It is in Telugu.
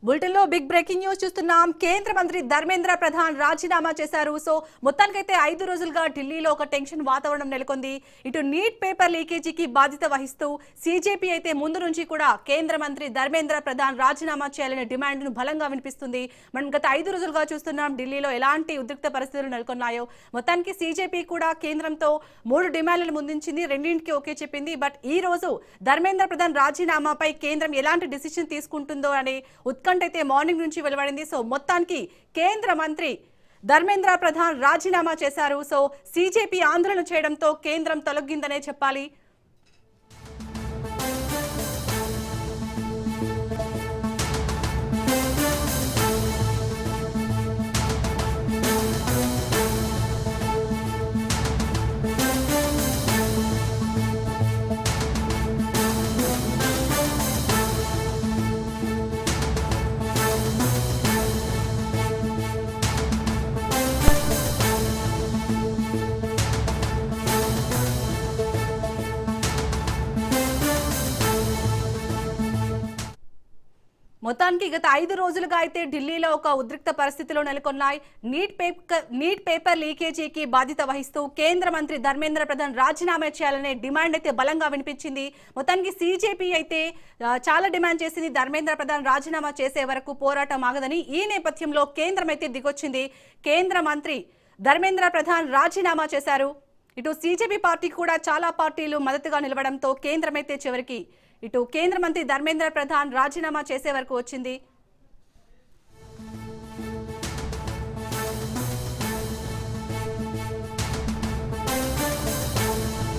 బులెటిన్లో బిగ్ బ్రేకింగ్ న్యూస్ చూస్తున్నాం. కేంద్ర మంత్రి ధర్మేంద్ర ప్రధాన్ రాజీనామా చేశారు. సో మొత్తానికైతే 5 రోజులుగా ఢిల్లీలో ఒక టెన్షన్ వాతావరణం నెలకొంది. ఇటు నీట్ పేపర్ లీకేజీకి బాధ్యత వహిస్తూ సీజేపీ అయితే ముందు నుంచి కూడా కేంద్ర మంత్రి ధర్మేంద్ర ప్రధాన్ రాజీనామా చేయాలనే డిమాండ్ను బలంగా వినిపిస్తుంది. మనం గత 5 రోజులుగా చూస్తున్నాం ఢిల్లీలో ఎలాంటి ఉద్రిక్త పరిస్థితులు నెలకొన్నాయో. మొత్తానికి సీజేపీ కూడా కేంద్రంతో 3 డిమాండ్లను ముందుంచింది. రెండింటికి ఓకే చెప్పింది. బట్ ఈ రోజు ధర్మేంద్ర ప్రధాన్ రాజీనామాపై కేంద్రం ఎలాంటి డిసిషన్ తీసుకుంటుందో అనే ఉత్కంఠ అయితే మార్నింగ్ నుంచి వెలువడింది. సో మొత్తానికి కేంద్ర మంత్రి ధర్మేంద్ర ప్రధాన్ రాజీనామా చేశారు. సో సీజేపీ ఆందోళన చేయడంతో కేంద్రం తొలగిందనే చెప్పాలి. మొత్తానికి గత 5 రోజులుగా అయితే ఢిల్లీలో ఒక ఉద్రిక్త పరిస్థితులు నెలకొన్నాయి. నీట్ పేపర్ లీకేజీకి బాధ్యత వహిస్తూ కేంద్ర మంత్రి ధర్మేంద్ర ప్రధాన్ రాజీనామా చేయాలనే డిమాండ్ అయితే బలంగా వినిపించింది. మొత్తానికి సీజేపీ అయితే చాలా డిమాండ్ చేసింది. ధర్మేంద్ర ప్రధాన్ రాజీనామా చేసే వరకు పోరాటం ఆగదని. ఈ నేపథ్యంలో కేంద్రం అయితే దిగొచ్చింది. కేంద్ర మంత్రి ధర్మేంద్ర ప్రధాన్ రాజీనామా చేశారు. ఇటు సీజేపీ పార్టీకి కూడా చాలా పార్టీలు మద్దతుగా నిలవడంతో కేంద్రం అయితే చివరికి ఇటు కేంద్ర మంత్రి ధర్మేంద్ర ప్రధాన్ రాజీనామా చేసే వరకు వచ్చింది.